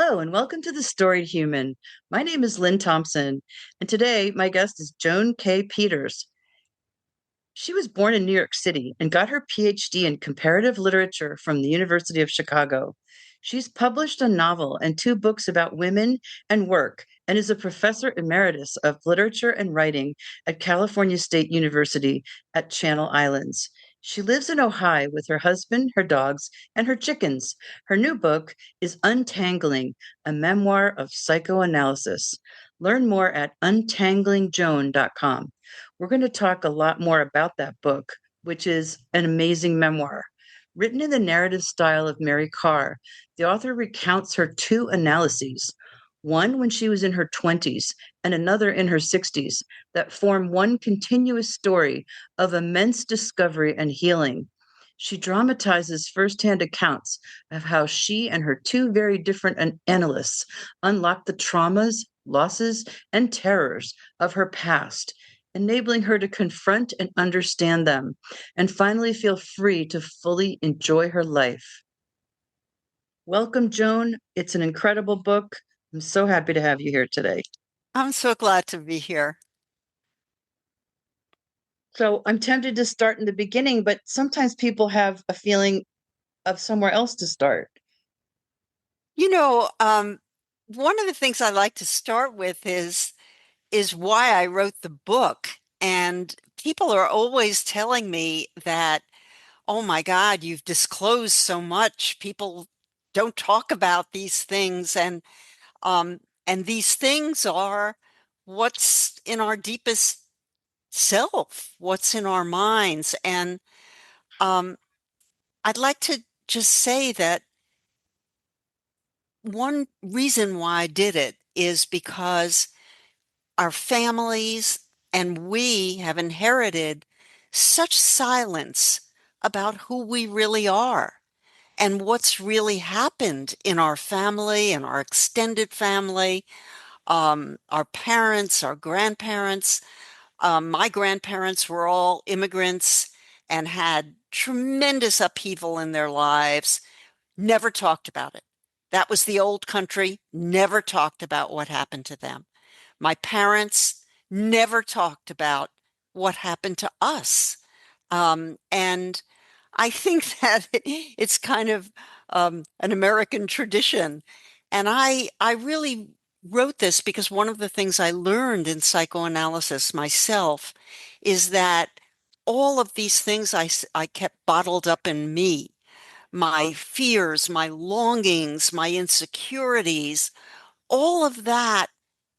Hello, and welcome to the Storied Human. My name is Lynn Thompson, and today my guest is Joan K. Peters. She was born in New York City and got her PhD in comparative literature from the University of Chicago. She's published a novel and two books about women and work, and is a professor emeritus of literature and writing at California State University at Channel Islands. She lives in Ohio with her husband, her dogs, and her chickens. Her new book is Untangling, a memoir of psychoanalysis. Learn more at untanglingjoan.com. We're going to talk a lot more about that book, which is an amazing memoir. Written in the narrative style of Mary Karr, the author recounts her two analyses, one when she was in her 20s and another in her 60s, that form one continuous story of immense discovery and healing. She dramatizes firsthand accounts of how she and her two very different analysts unlocked the traumas, losses, and terrors of her past, enabling her to confront and understand them, and finally feel free to fully enjoy her life. Welcome, Joan. It's an incredible book. I'm so happy to have you here today. I'm so glad to be here. So I'm tempted to start in the beginning, but sometimes people have a feeling of somewhere else to start. You know, one of the things I like to start with is why I wrote the book. And people are always telling me that, oh my God, you've disclosed so much. People don't talk about these things, and these things are what's in our deepest self, what's in our minds. And um, I'd like to just say that one reason why I did it is because our families and we have inherited such silence about who we really are and what's really happened in our family and our extended family, our parents, our grandparents. My grandparents were all immigrants and had tremendous upheaval in their lives, never talked about it. That was the old country, never talked about what happened to them. My parents never talked about what happened to us. And I think that it's kind of an American tradition. And I really wrote this because one of the things I learned in psychoanalysis myself is that all of these things I kept bottled up in me, my fears, my longings, my insecurities, all of that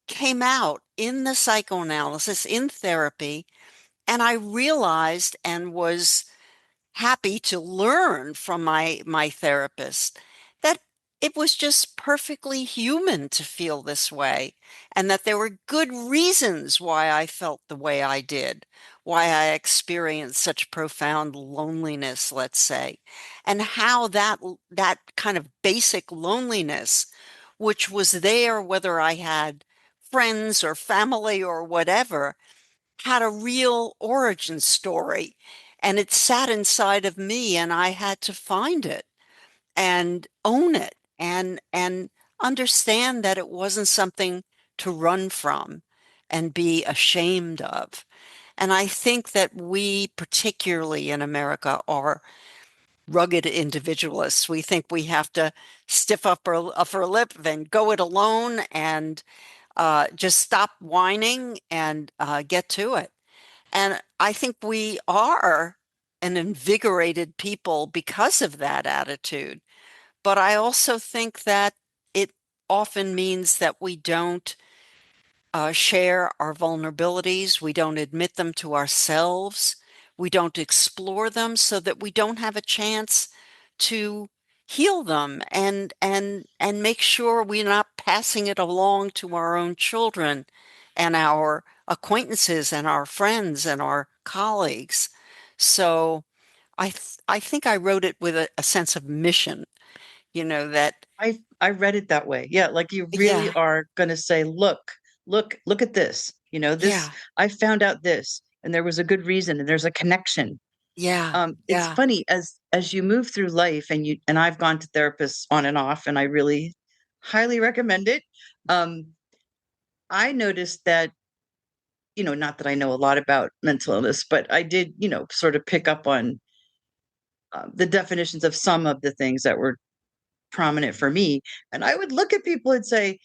came out in the psychoanalysis, in therapy. And I realized and was happy to learn from my therapist that it was just perfectly human to feel this way, and that there were good reasons why I felt the way I did, why I experienced such profound loneliness, let's say, and how that kind of basic loneliness, which was there whether I had friends or family or whatever, had a real origin story, and it sat inside of me, and I had to find it and own it and understand that it wasn't something to run from and be ashamed of. And I think that we, particularly in America, are rugged individualists. We think we have to stiff up our upper lip and go it alone and just stop whining and get to it. And I think we are an invigorated people because of that attitude. But I also think that it often means that we don't share our vulnerabilities, we don't admit them to ourselves, we don't explore them so that we don't have a chance to heal them and make sure we're not passing it along to our own children and our acquaintances and our friends and our colleagues. So I think I wrote it with a sense of mission, that I read it that way. Yeah, like you really yeah, are going to say, look at this. This yeah, I found out this, and there was a good reason, and there's a connection. yeah, It's funny as you move through life, and I've gone to therapists on and off, and I really highly recommend it. Um, I noticed that, not that I know a lot about mental illness, but I did, sort of pick up on the definitions of some of the things that were prominent for me. And I would look at people and say,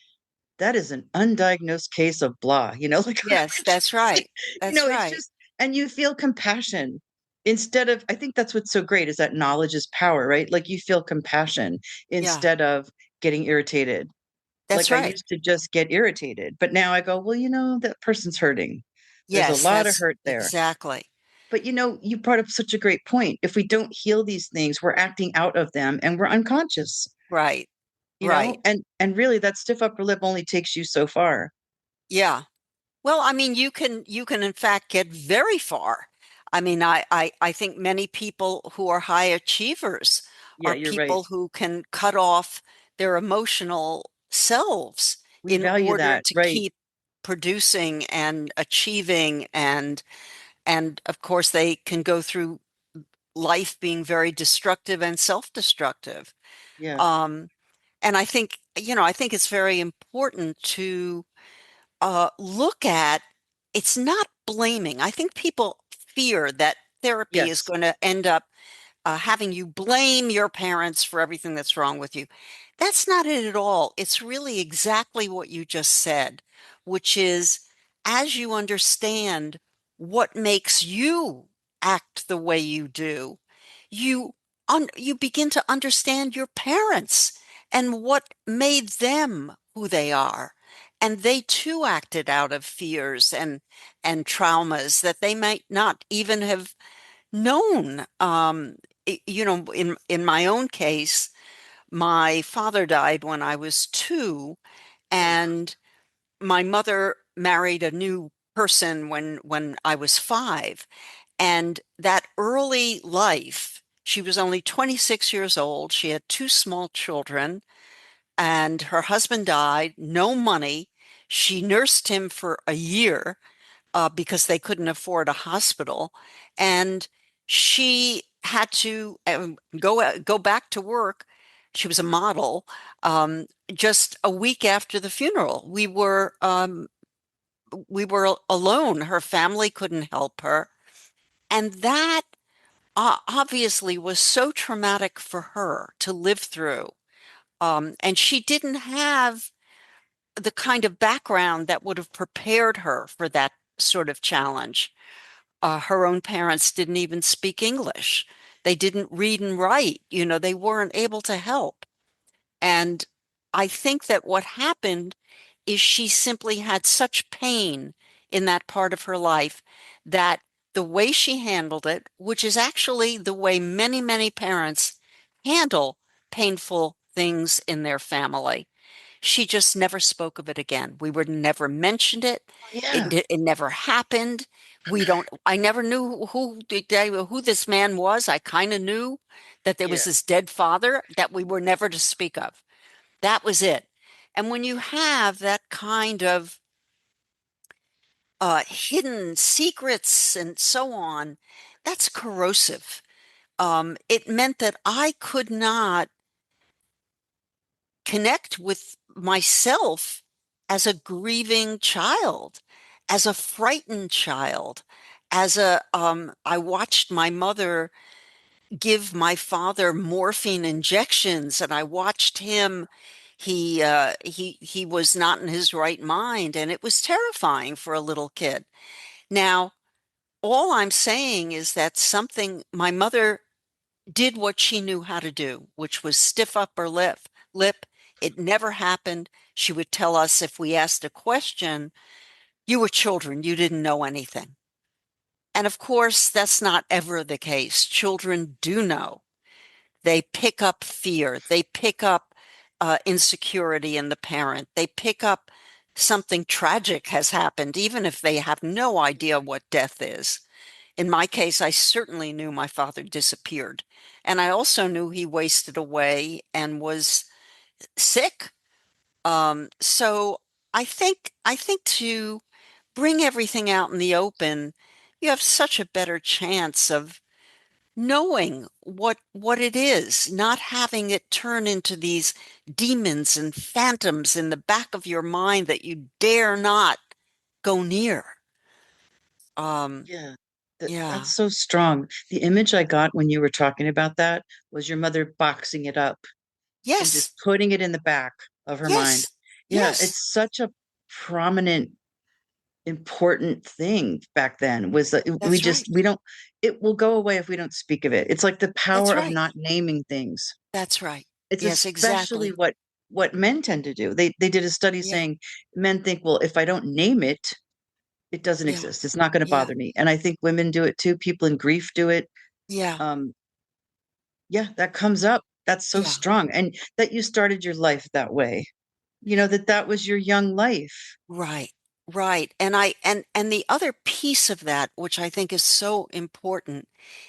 that is an undiagnosed case of blah, like I Yes, would just that's say, right. That's it's right. just, and you feel compassion instead of, I think that's what's so great is that knowledge is power, right? Like you feel compassion Yeah, instead of getting irritated. that's Like I right. used to just get irritated, but now I go, well, that person's hurting. There's a Yes, lot of that's hurt there. exactly But you brought up such a great point. If we don't heal these things, we're acting out of them and we're unconscious, right. Right. and really that stiff upper lip only takes you so far. Yeah. Well, I mean, you can in fact get very far. I mean, I think many people who are high achievers Yeah, are you're right. people who can cut off their emotional selves We in value order that, to right? keep producing and achieving, and of course they can go through life being very destructive and self-destructive. Yeah. Um, and I think it's very important to look at, it's not blaming. I think people fear that therapy is Yes. going to end up having you blame your parents for everything that's wrong with you. That's not it at all. It's really exactly what you just said, which is as you understand what makes you act the way you do, you you begin to understand your parents and what made them who they are. And they too acted out of fears and traumas that they might not even have known. In my own case, my father died when I was two, Oh, and my mother married a new person when I was five. And that early life, she was only 26 years old. She had two small children, and her husband died, no money. She nursed him for a year because they couldn't afford a hospital, and she had to go back to work. She was a model. Just a week after the funeral, we were alone. Her family couldn't help her, and that obviously was so traumatic for her to live through. And she didn't have the kind of background that would have prepared her for that sort of challenge. Her own parents didn't even speak English. They didn't read and write. They weren't able to help. And I think that what happened is she simply had such pain in that part of her life that the way she handled it, which is actually the way many, many parents handle painful things in their family, she just never spoke of it again. We were never mentioned it. yeah. It never happened. I never knew who this man was. I kind of knew that there was Yeah. this dead father that we were never to speak of. That was it. And when you have that kind of hidden secrets and so on, that's corrosive. It meant that I could not connect with myself as a grieving child, as a frightened child, I watched my mother give my father morphine injections, and I watched him. He was not in his right mind, and it was terrifying for a little kid. Now, all I'm saying is that something my mother did what she knew how to do, which was stiff upper lip. It never happened. She would tell us if we asked a question, you were children, you didn't know anything. And of course, that's not ever the case. Children do know. They pick up fear. They pick up insecurity in the parent. They pick up something tragic has happened, even if they have no idea what death is. In my case, I certainly knew my father disappeared. And I also knew he wasted away and was sick. So I think to bring everything out in the open, you have such a better chance of knowing what it is, not having it turn into these demons and phantoms in the back of your mind that you dare not go near. Um, Yeah, yeah. that's so strong. The image I got when you were talking about that was your mother boxing it up and Yes. just putting it in the back of her mind. Yes. Yeah, Yes. it's such a prominent, important thing back then was that That's right. we don't, it will go away if we don't speak of it. It's like the That's power of right. not naming things. That's right. It's Yes, especially exactly. what men tend to do. They did a study Yeah. saying men think, well, if I don't name it, it doesn't Yeah. exist. It's not going to Yeah. bother me. And I think women do it too. People in grief do it. Yeah. Um, yeah, that comes up. That's so Yeah. strong. And that you started your life that way. That was your young life. Right. Right. And the other piece of that, which I think is so important,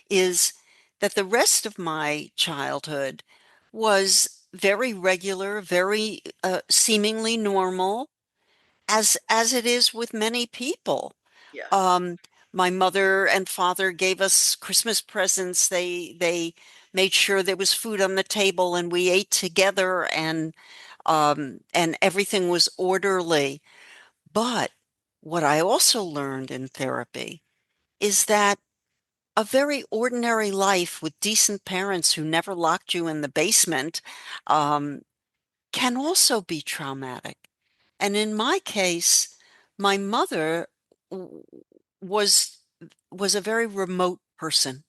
is that the rest of my childhood was very regular, very seemingly normal, as it is with many people. Yeah. Um, my mother and father gave us Christmas presents. They made sure there was food on the table and we ate together, and everything was orderly. But what I also learned in therapy is that a very ordinary life with decent parents who never locked you in the basement um, can also be traumatic. And in my case, my mother w- was was a very remote person.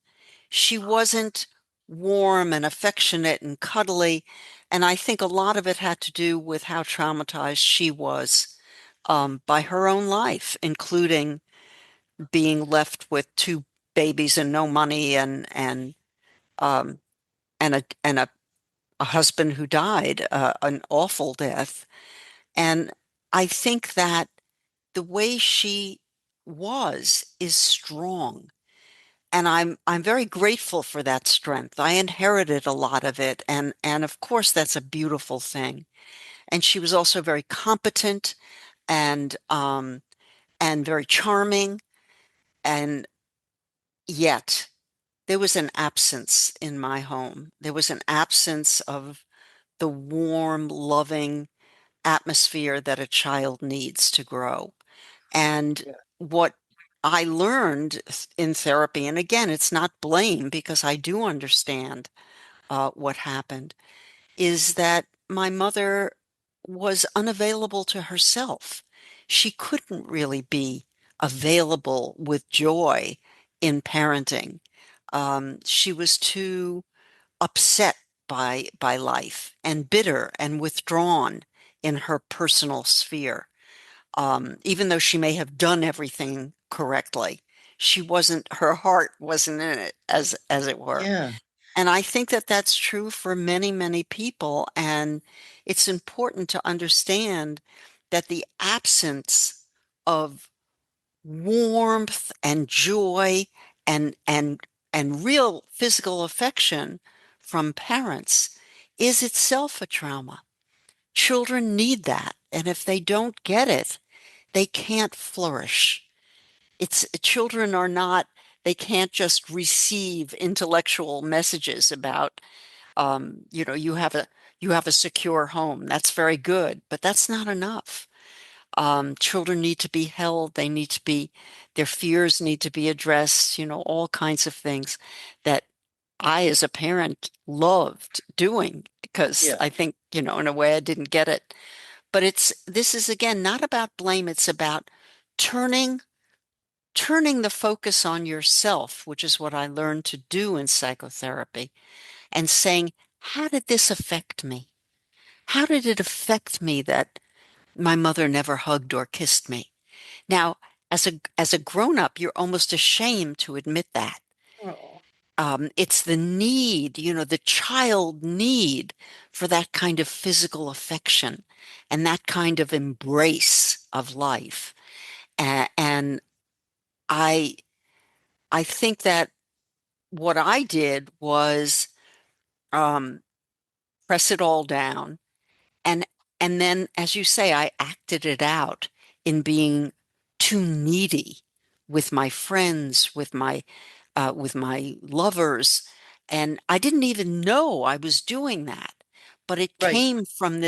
She wasn't warm and affectionate and cuddly, and I think a lot of it had to do with how traumatized she was by her own life, including being left with two babies and no money um, and a husband who died an awful death. And I think that the way she was is strong. And I'm very grateful for that strength. I inherited a lot of it, and of course that's a beautiful thing. And she was also very competent and very charming, and yet there was an absence in my home. There was an absence of the warm, loving atmosphere that a child needs to grow. And Yeah. what I learned in therapy, and again, it's not blame because I do understand what happened, is that my mother was unavailable to herself. She couldn't really be available with joy in parenting. She was too upset by life and bitter and withdrawn in her personal sphere. Even though she may have done everything correctly, she wasn't, her heart wasn't in it, as it were. Yeah. And I think that that's true for many, many people. And it's important to understand that the absence of warmth and joy and real physical affection from parents is itself a trauma. Children need that. And if they don't get it, they can't flourish. It's children are not, they can't just receive intellectual messages about you have a secure home. That's very good, but that's not enough. Children need to be held. They need to be, their fears need to be addressed, all kinds of things that I, as a parent, loved doing because Yeah. I think, in a way I didn't get it. But this is again not about blame. It's about turning turning the focus on yourself, which is what I learned to do in psychotherapy, and saying, how did this affect me? How did it affect me that my mother never hugged or kissed me? Now, as a grown up, you're almost ashamed to admit that. Oh, It's the need, the child need for that kind of physical affection and that kind of embrace of life. And I I think that what I did was um, press it all down, and and then, as you say, I acted it out in being too needy with my friends, with my with my lovers. And I didn't even know I was doing that, but it Right. came from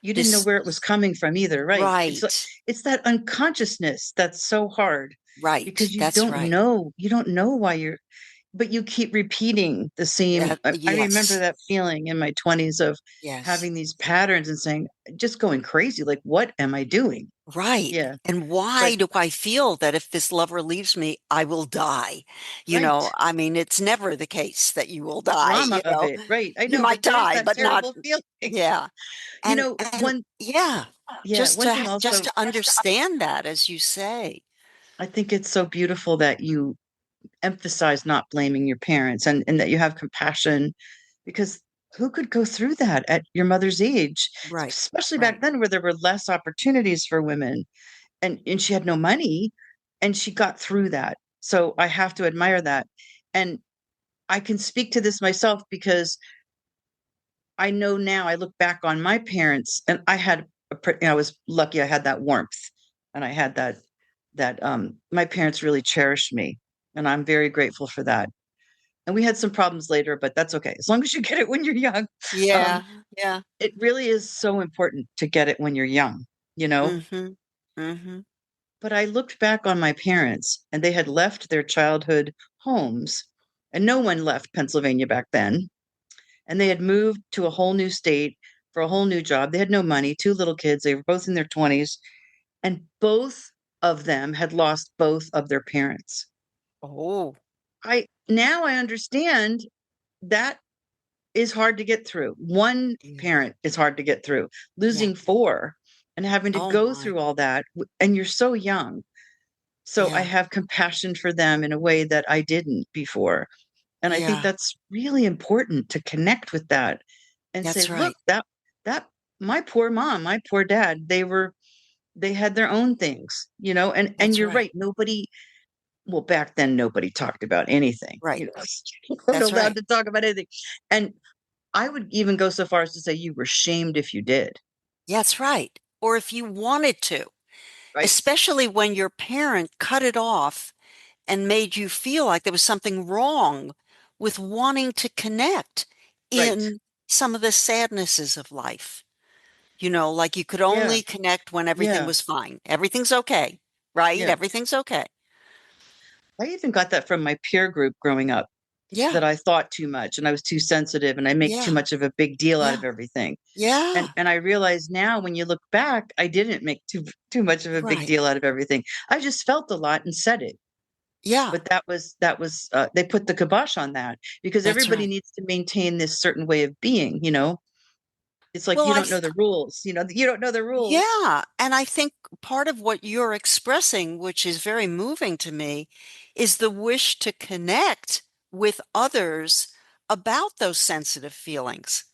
You didn't know this, where it was coming from either, right? right, It's that unconsciousness that's so hard right. because That's right. you don't know why you're, but you keep repeating the same. I remember Yes, that feeling in my 20s of yes. having these patterns and saying, just going crazy, like, what am I doing? Right. Yeah. And But why do I feel that if this lover leaves me, I will die? right, I mean, it's never the case that you will the die, drama of it, right. I You know, might but there's die, that but not, terrible feeling. yeah. And One, yeah, yeah, one thing just also, to understand that, as you say. I think it's so beautiful that you emphasize not blaming your parents and that you have compassion because who could go through that at your mother's age, Right, especially back right. then where there were less opportunities for women and she had no money and she got through that. So I have to admire that. And I can speak to this myself because I know now I look back on my parents and I was lucky I had that warmth and I had that my parents really cherished me and I'm very grateful for that. And we had some problems later, but that's okay. As long as you get it when you're young. Um, Yeah, yeah. it really is so important to get it when you're young, you know? Mm-hmm. Mm-hmm. But I looked back on my parents and they had left their childhood homes and no one left Pennsylvania back then. And they had moved to a whole new state for a whole new job. They had no money, two little kids. They were both in their 20s and both of them had lost both of their parents. Oh, I understand that is hard to get through. One yeah. parent is hard to get through. Yeah. Losing four and having to Oh go my. through all that, and you're so young. So I Yeah. have compassion for them in a way that I didn't before. And I think Yeah. that's really important to connect with that and say, That's look, right. that my poor mom, my poor dad, they had their own things, and That's you're right. right. Nobody, well, back then nobody talked about anything, Right. you weren't That's allowed right. to talk about anything. And I would even go so far as to say you were shamed if you did, That's right. Or if you wanted to, right? especially when your parent cut it off and made you feel like there was something wrong with wanting to connect Right. in some of the sadnesses of life. Like you could Yeah. only connect when everything Yeah. was fine. Everything's okay, right? Yeah. Everything's okay. I even got that from my peer group growing up Yeah. that I thought too much and I was too sensitive and I make too Yeah. much of a big deal out Yeah. of everything. And Yeah. and I realize now when you look back, I didn't make too much of a big Right. deal out of everything. I just felt a lot and said it. Yeah. But that was they put the kibosh on that because That's everybody right. needs to maintain this certain way of being. It's like Well, you don't know the rules, you don't know the rules. yeah. And I think part of what you're expressing, which is very moving to me, is the wish to connect with others about those sensitive feelings.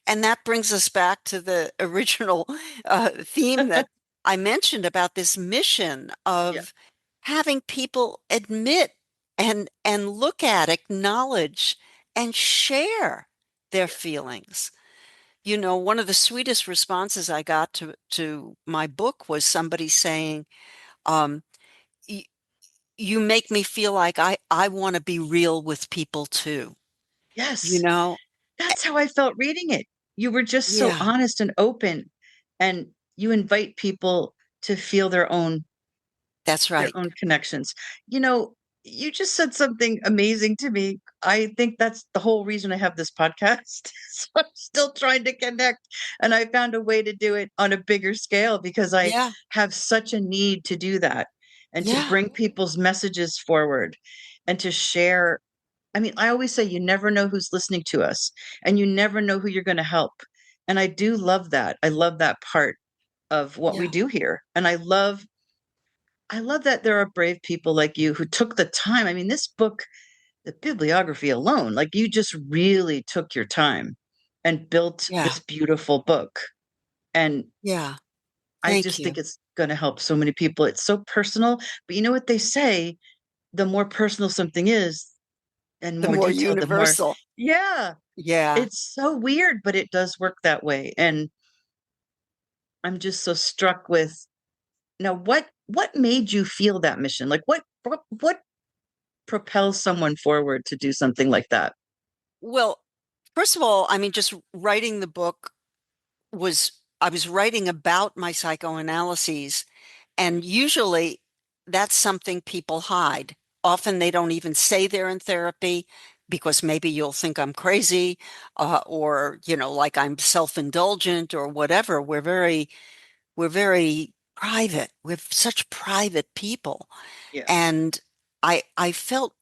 And that brings us back to the original theme that I mentioned about this mission Yeah. of having people admit and look at, acknowledge, and share their Yeah. feelings. One of the sweetest responses I got to my book was somebody saying, um, you make me feel like I want to be real with people too. You Yes. know? That's how I felt reading it. You were just so Yeah, honest and open, and you invite people to feel that's their right. own connections. You know, you just said something amazing to me. I think that's the whole reason I have this podcast. So I'm still trying to connect, and I found a way to do it on a bigger scale because I Yeah, have such a need to do that and to yeah. bring people's messages forward and to share. I mean, I always say you never know who's listening to us and you never know who you're going to help. And I do love that. I love that part of what we Yeah, do here. And I love that there are brave people like you who took the time. I mean, this book, the bibliography alone, like you just really took your time and built yeah, this beautiful book. And yeah. I Thank just you. think it's going to help so many people. It's so personal. But you know what they say? The more personal something is and The more more detailed, the more, universal. yeah, Yeah. it's so weird, but it does work that way. And I'm just so struck with now what made you feel that mission? Like what propels someone forward to do something like that? Well, first of all, I mean, just writing the book was, I was writing about my psychoanalyses, and usually that's something people hide. Often they don't even say they're in therapy because maybe you'll think I'm crazy, or, like I'm self-indulgent or whatever. We're very private. We're such private people. Yes. And I felt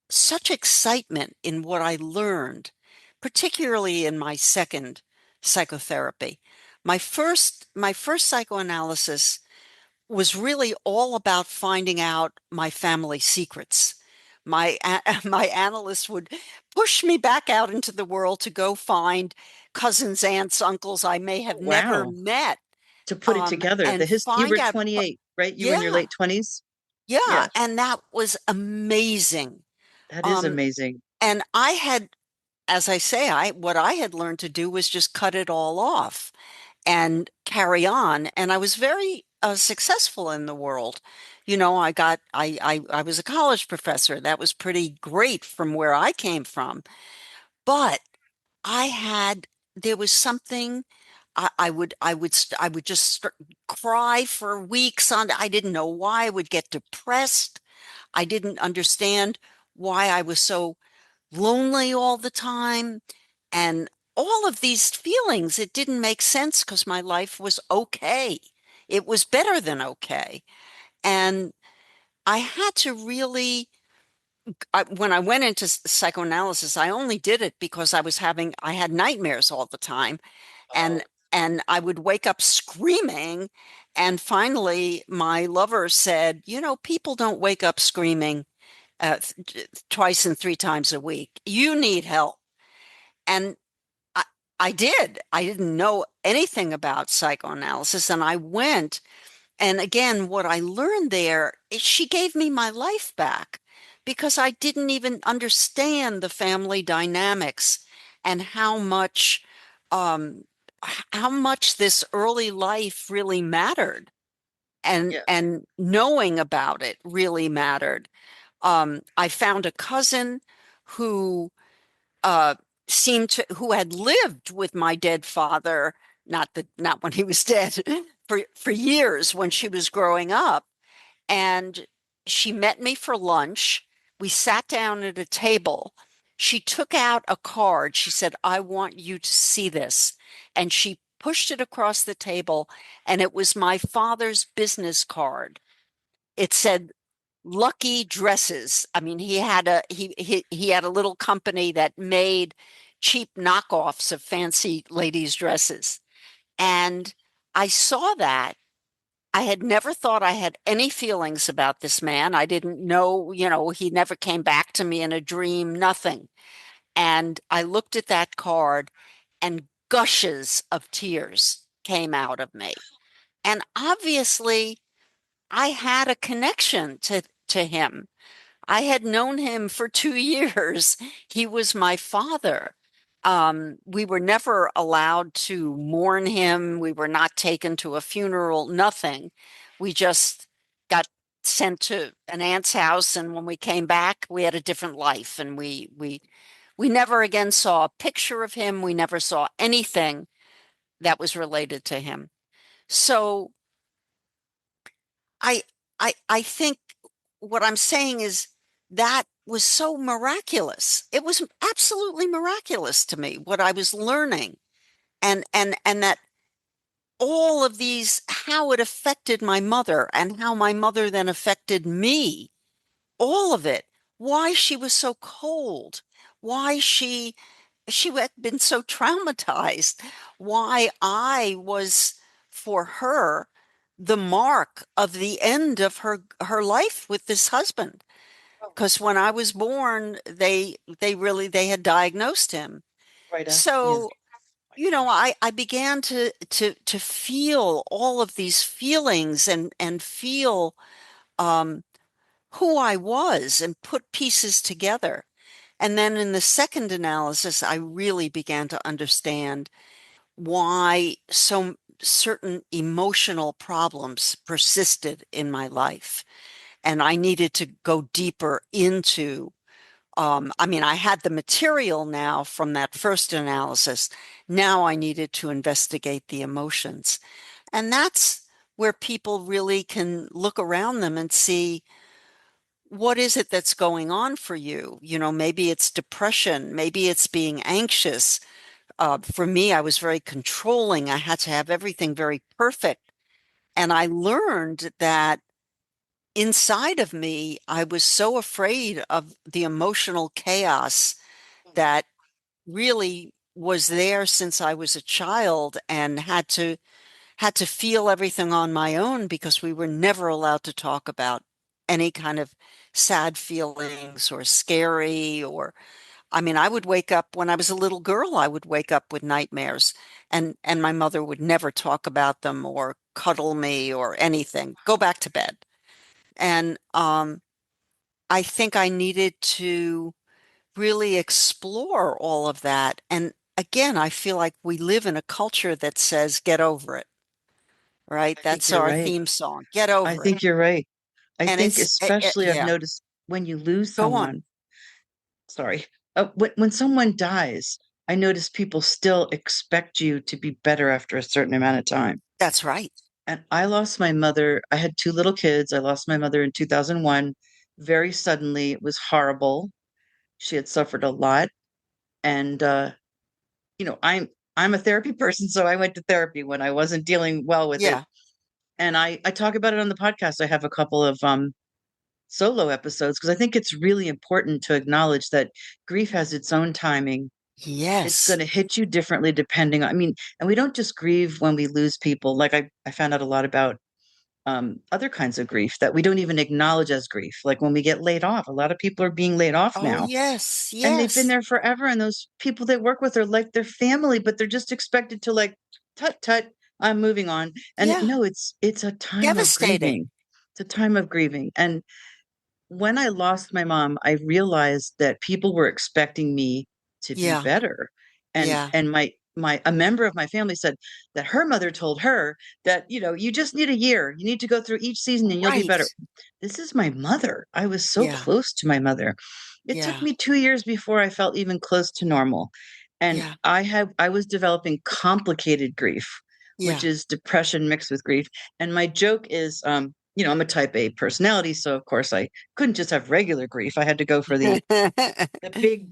such excitement in what I learned, particularly in my second psychotherapy. My first psychoanalysis was really all about finding out my family secrets. My analyst would push me back out into the world to go find cousins, aunts, uncles I may Oh, have never wow. met, To put it together, and you were find out. 28, right? You were in your Yeah, late 20s? yeah, Yes. and that was amazing. That is Um, amazing. and I had, as I say, I what I had learned to do was just cut it all off and carry on. And I was very successful in the world. I was a college professor. That was pretty great from where I came from. But I had there was something I would just cry for weeks on. I didn't know why I would get depressed. I didn't understand why I was so lonely all the time. And all of these feelings, it didn't make sense because my life was okay. It was better than okay. And I had to really, when I went into psychoanalysis, I only did it because I had nightmares all the time. And, Oh, and I would wake up screaming. And finally, my lover said, people don't wake up screaming twice and three times a week. You need help. And I, I did. I didn't know anything about psychoanalysis. And I went. And again, what I learned there is she gave me my life back because I didn't even understand the family dynamics and um, how much this early life really mattered. And yes. and knowing about it really mattered. I found a cousin who uh, who had lived with my dead father, not when he was dead, for years when she was growing up. And she met me for lunch. We sat down at a table. She took out a card. She said, "I want you to see this." And she pushed it across the table, and it was my father's business card. It said Lucky Dresses. I mean, he had a little company that made cheap knockoffs of fancy ladies' dresses. And I saw that. I had never thought I had any feelings about this man. I didn't know, he never came back to me in a dream, nothing. And I looked at that card and gushes of tears came out of me. And obviously, I had a connection to him. I had known him for 2 years. He was my father. We were never allowed to mourn him. We were not taken to a funeral, nothing. We just got sent to an aunt's house, and when we came back, we had a different life, and we never again saw a picture of him. We never saw anything that was related to him. So I I think what I'm saying is that was so miraculous. It was absolutely miraculous to me what I was learning, and that all of these, how it affected my mother and how my mother then affected me, all of it, why she was so cold, why she had been so traumatized, why I was for her the mark of the end of her life with this husband. Because when I was born, they had diagnosed him. Right after. Yeah. So, I began to feel all of these feelings and feel um, who I was and put pieces together. And then in the second analysis, I really began to understand why certain emotional problems persisted in my life. and I needed to go deeper into, I mean, I had the material now from that first analysis. Now I needed to investigate the emotions. And that's where people really can look around them and see, what is it that's going on for you? You know, maybe it's depression, maybe it's being anxious. For me, I was very controlling. I had to have everything very perfect. And I learned that inside of me, I was so afraid of the emotional chaos that really was there since I was a child, and had to feel everything on my own because we were never allowed to talk about any kind of sad feelings or scary, or I mean, I would wake up when I was a little girl, I would wake up with nightmares, and my mother would never talk about them or cuddle me or anything. Go back to bed. And I think I needed to really explore all of that. And again, I feel like we live in a culture that says, get over it, right? I think That's you're our right. theme song, get I over it. think you're right. I And think especially I've yeah, noticed when you lose go on. someone, sorry, when someone dies, I notice people still expect you to be better after a certain amount of time. That's right. And I lost my mother. I had two little kids. I lost my mother in 2001 very suddenly. It was horrible. She had suffered a lot. And I'm a therapy person, so I went to therapy when I wasn't dealing well with it. Yeah. And I talk about it on the podcast. I have a couple of solo episodes because I think it's really important to acknowledge that grief has its own timing. It's going Yes. to hit you differently depending on, I mean, and we don't just grieve when we lose people. Like I found out a lot about other kinds of grief that we don't even acknowledge as grief. Like when we get laid off, a lot of people are being laid off Oh, now yes. and they've been Yes. there forever. And those people they work with are like their family, but they're just expected to like, tut, tut, I'm moving on. And Yeah. no, it's a time of Devastating. grieving. It's a time of grieving. And when I lost my mom, I realized that people were expecting me to be Yeah. better. Yeah. And my a member of my family said that her mother told her that, you just need a year. You need to go through each season and you'll be better. Right. This is my mother. I was so Yeah. close to my mother. It took Yeah. me 2 years before I felt even close to normal. And Yeah. I was developing complicated grief, which Yeah. is depression mixed with grief. And my joke is I'm a type A personality, so of course I couldn't just have regular grief. I had to go for the big,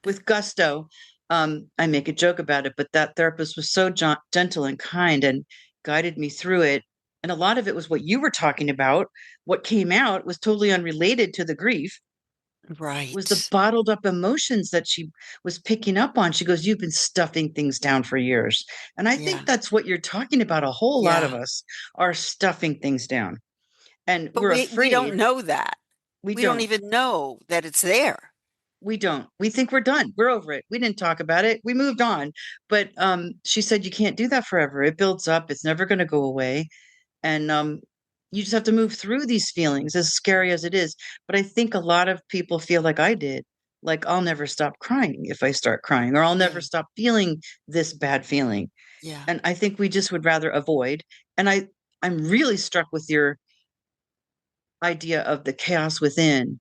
with gusto. I make a joke about it, but that therapist was so gentle and kind and guided me through it. And a lot of it was what you were talking about. What came out was totally unrelated to the grief, was the Right. bottled up emotions that she was picking up on. She goes, "You've been stuffing things down for years." And I think Yeah. that's what you're talking about. A whole lot of Yeah. us are stuffing things down and But we're we don't afraid. know that. We We don't don't. even know that it's there. We don't. We think we're done. We're over it. We didn't talk about it. We moved on. But she said you can't do that forever. It builds up. It's never going to go away. And you just have to move through these feelings, as scary as it is. But I think a lot of people feel like I did. Like I'll never stop crying if I start crying, or I'll never Yeah. stop feeling this bad feeling. Yeah. And I think we just would rather avoid. And I'm really struck with your idea of the chaos within,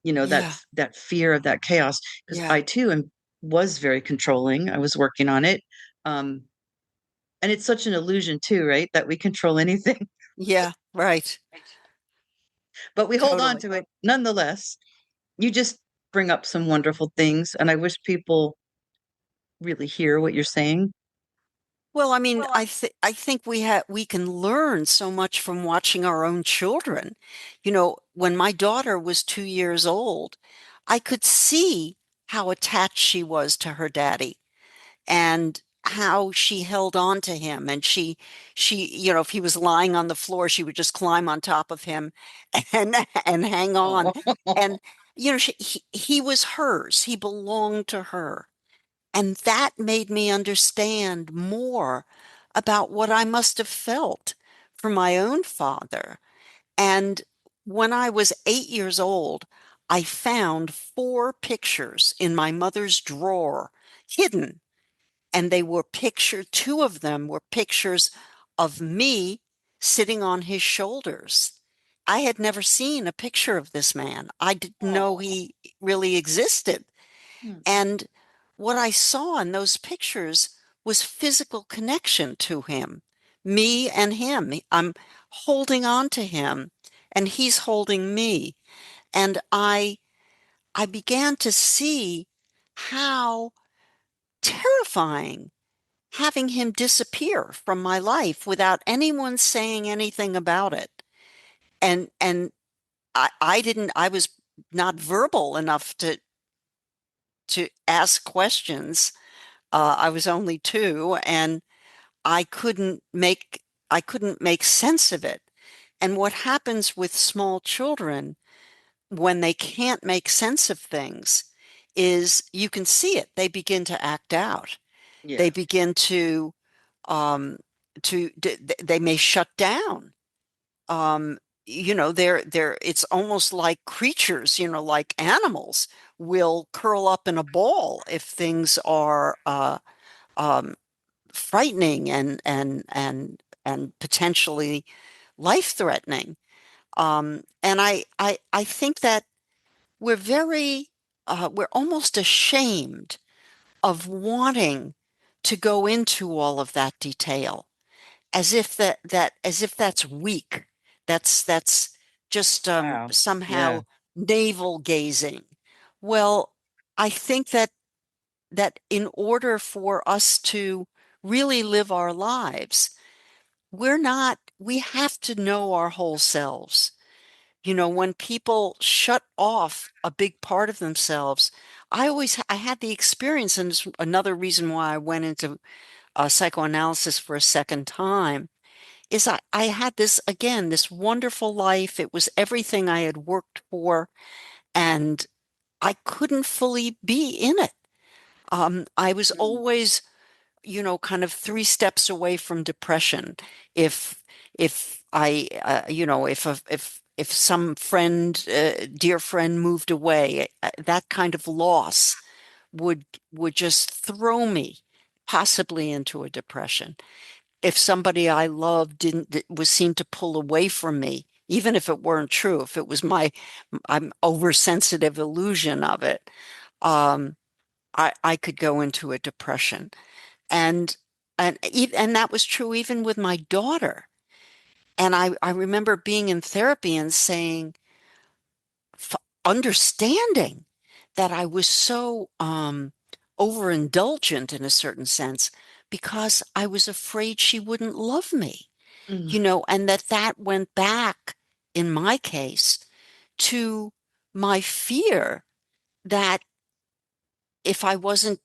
Yeah. that fear of that chaos, because Yeah. I too was very controlling. I was working on it. um and it's such an illusion too, right, that we control anything. Yeah. Right. But we hold on Totally. to it nonetheless. You just bring up some wonderful things, and I wish people really hear what you're saying. Well, I mean, I think we can learn so much from watching our own children. You know, when my daughter was 2 years old, I could see how attached she was to her daddy, and how she held on to him, and she if he was lying on the floor, she would just climb on top of him and and hang on. Oh. And he was hers. He belonged to her. And that made me understand more about what I must have felt for my own father. And when I was 8 years old, I found four pictures in my mother's drawer, hidden. And they were two of them were pictures of me sitting on his shoulders. I had never seen a picture of this man. I didn't know Oh. he really existed. Hmm. And what I saw in those pictures was physical connection to him, me and him. I'm holding on to him and he's holding me. And I began to see how terrifying having him disappear from my life without anyone saying anything about it. And I was not verbal enough to ask questions. I was only two, and I couldn't make I couldn't make sense of it. And what happens with small children when they can't make sense of things is you can see it. They begin to act out. They Yeah. begin um they may shut down. They're it's almost like creatures, like animals will curl up in a ball if things are um frightening and potentially life-threatening. And I think that we're almost ashamed of wanting to go into all of that detail, as if that's weak. That's just Wow. Yeah. somehow navel gazing. Well, I think that in order for us to really live our lives, we have to know our whole selves. When people shut off a big part of themselves, I had the experience, and it's another reason why I went into psychoanalysis for a second time, is I had this wonderful life. It was everything I had worked for, and I couldn't fully be in it. I was Mm. always, kind of three steps away from depression. If if I, if some friend, dear friend moved away, that kind of loss would would just throw me possibly into a depression. If somebody I loved didn't was seemed to pull away from me, even if it weren't true, if it was I'm oversensitive illusion of it, um, I could go into a depression. And and that was true even with my daughter. And I remember being in therapy and saying, understanding that I was so overindulgent in a certain sense because I was afraid she wouldn't love me, Mm. and that went back in my case to my fear that if I wasn't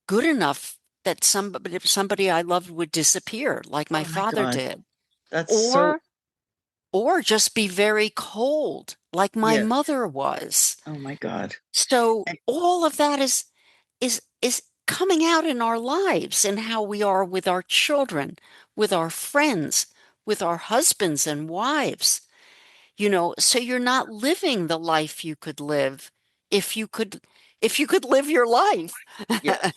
good enough, that somebody I loved would disappear like my Oh my father God. did, That's so, or just be very cold like my yeah. mother was. Oh my God. So And all of that is coming out in our lives and how we are with our children, with our friends, with our husbands and wives. So you're not living the life you could live if you could live your life. yeah.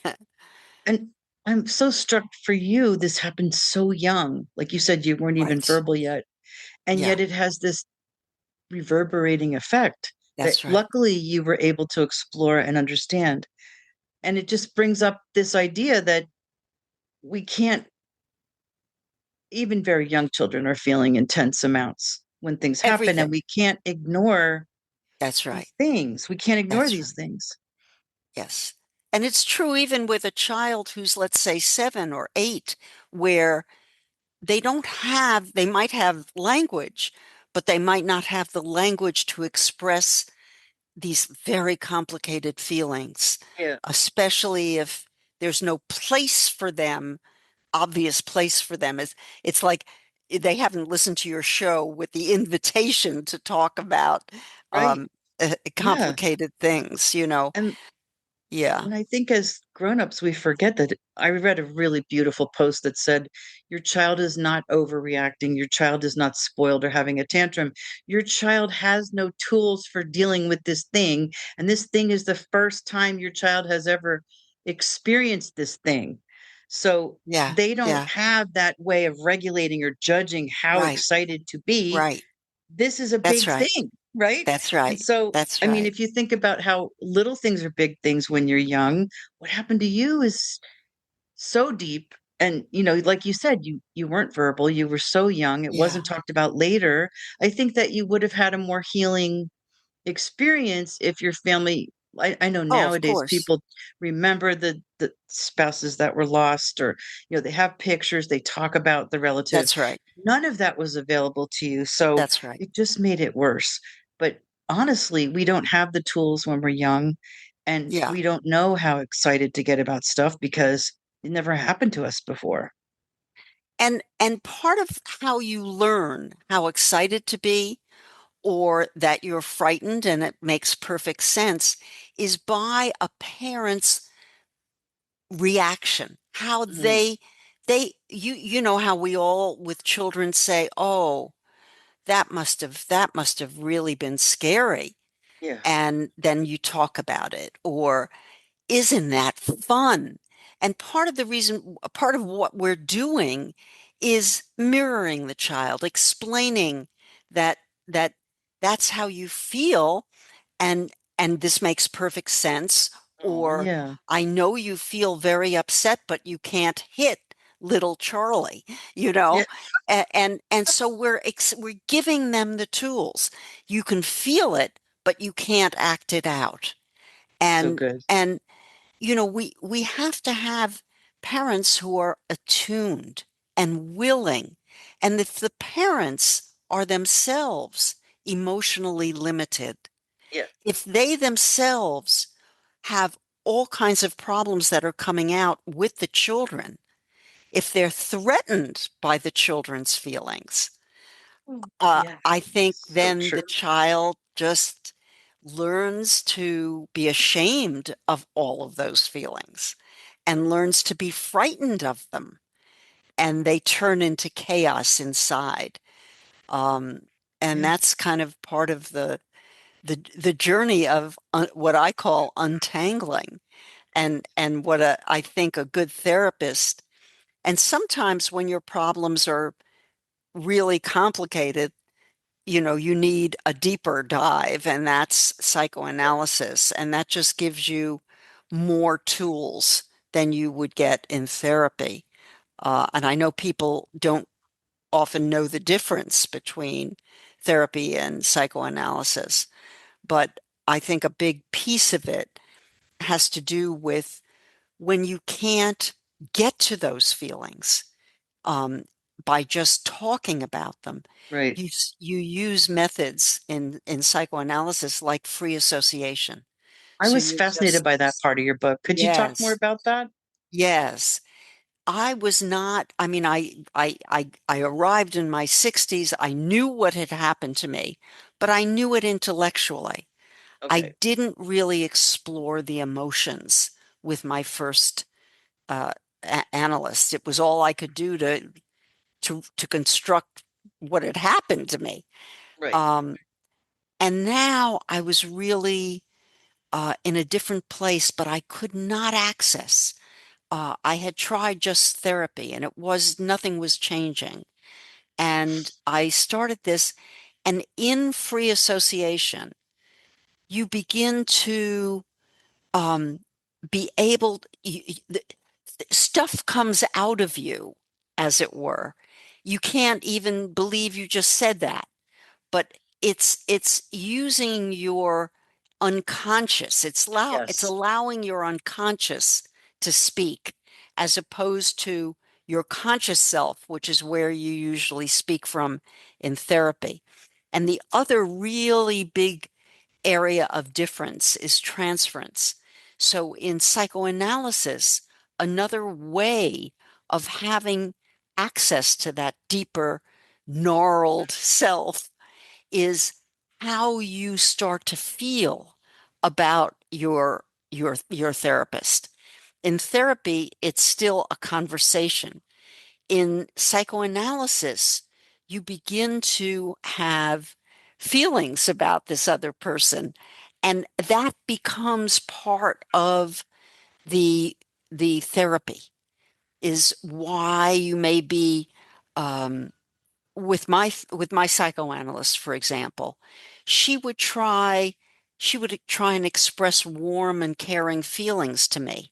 And I'm so struck for you. This happened so young. Like you said, you weren't even Right. verbal yet. And Yeah, yet it has this reverberating effect that that's right. luckily you were able to explore and understand. And it just brings up this idea that we can't, even very young children are feeling intense amounts when things happen, and Everything. we can't ignore That's right. these things. We can't ignore That's these right. things. Yes. And it's true even with a child who's, let's say, 7 or 8, where they might have language, but they might not have the language to express these very complicated feelings, Yeah. especially if there's no place for them, obvious place for them. It's like they haven't listened to your show with the invitation to talk about Right. um, Yeah. complicated things, And Yeah. And I think as grown-ups, we forget that. I read a really beautiful post that said, your child is not overreacting. Your child is not spoiled or having a tantrum. Your child has no tools for dealing with this thing. And this thing is the first time your child has ever experienced this thing. So Yeah. they don't Yeah. have that way of regulating or judging how Right. excited to be. Right. this is a That's big right. thing, right? That's And right. so, That's I mean, right. if you think about how little things are big things when you're young, what happened to you is so deep. And like you said, you weren't verbal, you were so young, it Yeah. wasn't talked about later. I think that you would have had a more healing experience if your family, I know Oh, of nowadays course. people remember the spouses that were lost, or they have pictures, they talk about the relative. That's right. None of that was available to you, so That's right. it just made it worse. But honestly, we don't have the tools when we're young, and Yeah. we don't know how excited to get about stuff because it never happened to us before. And part of how you learn how excited to be or that you're frightened and it makes perfect sense is by a parent's reaction. How Mhm. you know how we all with children say, "Oh, that must have really been scary." Yeah. And then you talk about it, or isn't that fun? And part of what we're doing is mirroring the child, explaining that that that's how you feel, and this makes perfect sense. Oh, Or yeah. I know you feel very upset, but you can't hit little Charlie, you know? Yeah. And so we're giving them the tools. You can feel it, but you can't act it out. So And good. and we have to have parents who are attuned and willing. And if the parents are themselves emotionally limited, Yeah. if they themselves have all kinds of problems that are coming out with the children, if they're threatened by the children's feelings, Yeah. I think So then true. the child just learns to be ashamed of all of those feelings and learns to be frightened of them, and they turn into chaos inside. Um, and Yeah. that's kind of part of the journey of what I call untangling, and what I think a good therapist. And sometimes when your problems are really complicated, you need a deeper dive, and that's psychoanalysis. And that just gives you more tools than you would get in therapy. And I know people don't often know the difference between therapy and psychoanalysis, but I think a big piece of it has to do with when you can't get to those feelings um, by just talking about them. Right. You use methods in psychoanalysis like free association. I So was you're fascinated just, by that part of your book. Could you talk more yes, about that? yes. I was not, I mean, I arrived in my 60s. I knew what had happened to me, but I knew it intellectually. I Okay. didn't really explore the emotions with my first uh, analyst. It was all I could do to construct what had happened to me. Right. Um, and now I was really in a different place, but I could not access. I had tried just therapy, and it was nothing was changing. And I started this, and in free association, you begin to um, be able. Stuff comes out of you, as it were. You can't even believe you just said that, but it's using your unconscious. It's Yes. allowing your unconscious to speak, as opposed to your conscious self, which is where you usually speak from in therapy. And the other really big area of difference is transference. So in psychoanalysis, another way of having access to that deeper gnarled self is how you start to feel about your therapist. In therapy, it's still a conversation. In psychoanalysis, you begin to have feelings about this other person, and that becomes part of the therapy, is why you may be um, with my psychoanalyst, for example, she would try she would try and express warm and caring feelings to me.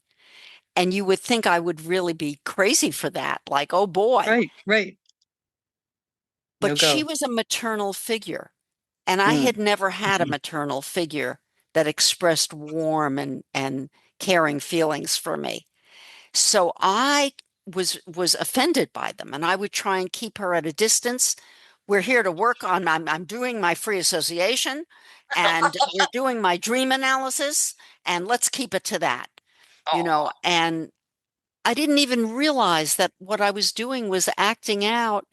And you would think I would really be crazy for that, like, oh boy. Right, right. No But she go. was a maternal figure, and I Mm. had never had a Mhm. maternal figure that expressed warm and caring feelings for me. So I was offended by them, and I would try and keep her at a distance. We're here to work on I'm doing my free association, and we're doing my dream analysis, and let's keep it to that, Oh, and I didn't even realize that what I was doing was acting out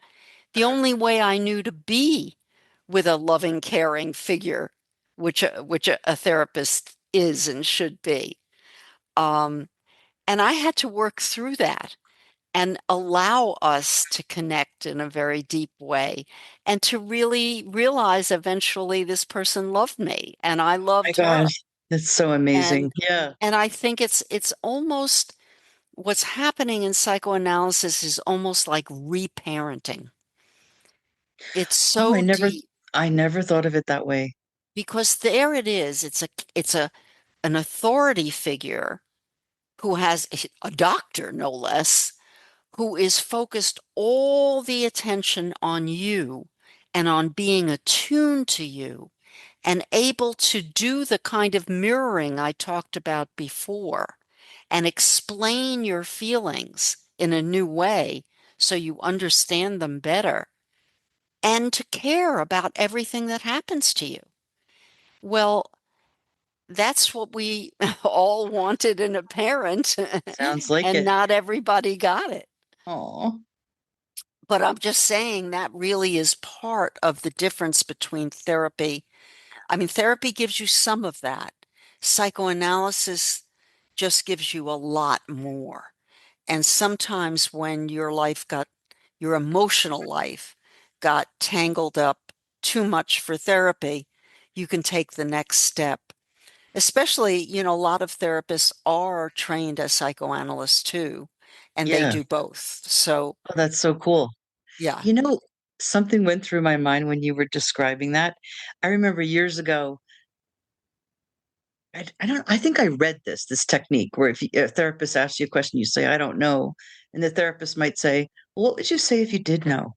the only way I knew to be with a loving, caring figure, which a therapist is and should be. Um, and I had to work through that and allow us to connect in a very deep way and to really realize eventually this person loved me and I my loved her. gosh. That's so And amazing. Yeah. and I think it's almost what's happening in psychoanalysis is almost like reparenting. It's Oh, so deep I never thought of it that way. because there it is. It's an authority figure who has a doctor, no less, who is focused all the attention on you and on being attuned to you and able to do the kind of mirroring I talked about before and explain your feelings in a new way so you understand them better and to care about everything that happens to you. Well, that's what we all wanted in a parent, Sounds like and it. not everybody got it. Oh, But I'm just saying that really is part of the difference between therapy. I mean, therapy gives you some of that. Psychoanalysis just gives you a lot more. And sometimes when your emotional life got tangled up too much for therapy, you can take the next step. Especially, a lot of therapists are trained as psychoanalysts too, and they yeah. do both. So, Oh, that's so cool. yeah. You know, something went through my mind when you were describing that. I remember years ago, I don't, I think I read this technique where if a therapist asks you a question, you say, I don't know. And the therapist might say, well, what would you say if you did know?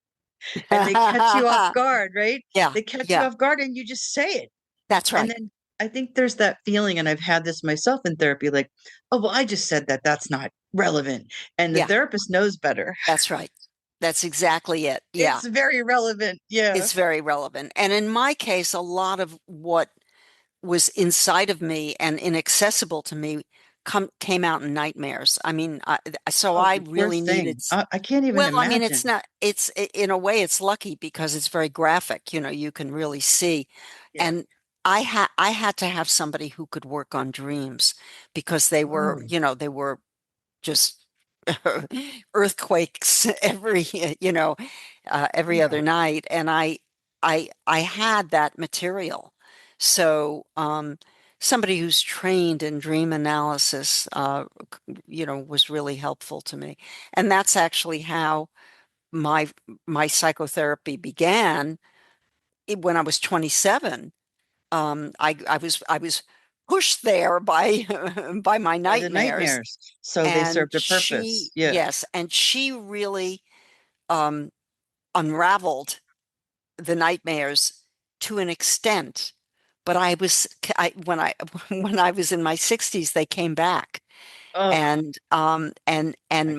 And they catch you off guard, right? Yeah, They catch you yeah, off guard and you just say it. that's And right. then I think there's that feeling, and I've had this myself in therapy, like, oh, well, I just said that. That's not relevant. And the Yeah, therapist knows better. that's right. That's exactly it. Yeah, It's very relevant. Yeah. it's very relevant. And in my case, a lot of what was inside of me and inaccessible to me came out in nightmares. I mean, so Oh, I you poor really needed. thing. I can't even Well, I mean, it's imagine. not. In a way, it's lucky because it's very graphic. You can really see, Yeah. and I had to have somebody who could work on dreams because they were, Oh, they were just earthquakes every yeah. other night, and I had that material. So, somebody who's trained in dream analysis, was really helpful to me. And that's actually how my my psychotherapy began when I was 27. I was pushed there by by my By the nightmares, nightmares. So they and served a purpose. Yeah. she really um, unraveled the nightmares to an extent. But when I when I was in my 60s, they came back, Oh and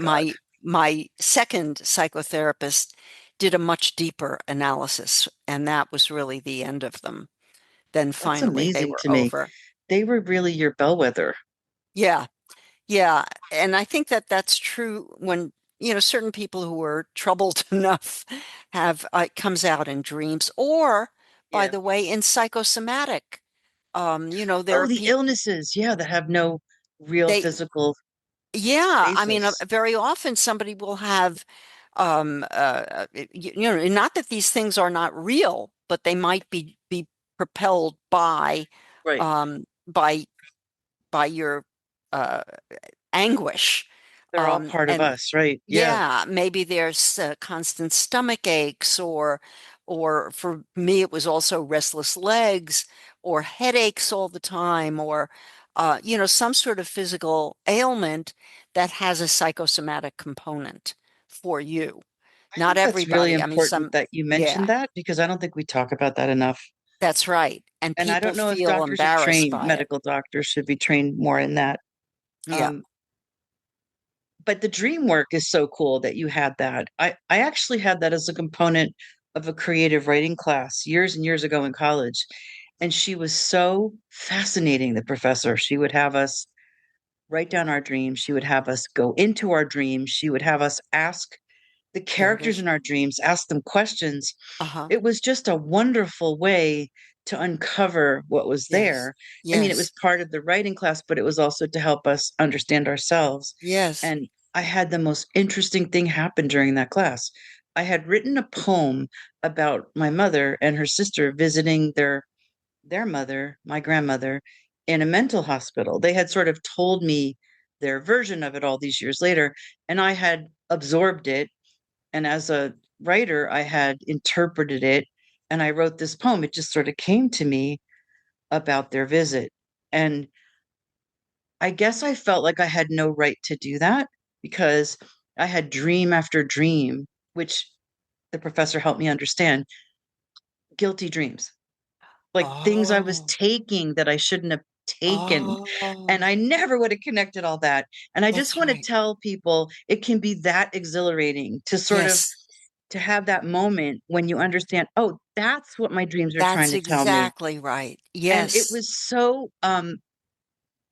my God. my second psychotherapist did a much deeper analysis, and that was really the end of them. Then That's finally they amazing were to me. over. They were really your bellwether. Yeah, yeah, and I think that that's true when certain people who are troubled enough have it comes out in dreams, or by Yeah. the way, in psychosomatic. There Oh, are the people. illnesses. Yeah, that have no real They physical Yeah, I mean, basis. very often somebody will have, not that these things are not real, but they might be propelled Right. um, by by your uh, anguish. They're all part of And us, right? Yeah. yeah, maybe there's constant stomach aches, or for me, it was also restless legs or headaches all the time, or some sort of physical ailment that has a psychosomatic component for you. I Not think that's really everybody. I mean, important that you mentioned yeah, that because I don't think we talk about that enough. that's right. And And I people don't know if feel doctors are embarrassed trained, by it. medical doctors should be trained more in that. Yeah. Um, but the dream work is so cool that you had that. I actually had that as a component of a creative writing class years and years ago in college. And she was so fascinating, the professor. She would have us write down our dreams. She would have us go into our dreams. She would have us ask the There it characters is. in our dreams, ask them questions. Uh-huh. It was just a wonderful way to uncover what was Yes. there. I mean, it was Yes. part of the writing class, but it was also to help us understand ourselves. Yes. And I had the most interesting thing happen during that class. I had written a poem about my mother and her sister visiting their mother, my grandmother, in a mental hospital. They had sort of told me their version of it all these years later, and I had absorbed it. And as a writer, I had interpreted it and I wrote this poem. It just sort of came to me about their visit. And I guess I felt like I had no right to do that because I had dream after dream, which the professor helped me understand guilty dreams, like things I was Oh. taking that I shouldn't have taken. And Oh. I never would have connected all that. And I just That's want to right. tell people it can be that exhilarating to sort of Yes. to have that moment when you understand, oh, that's what my dreams are trying That's to tell me. exactly right. And it Yes. was so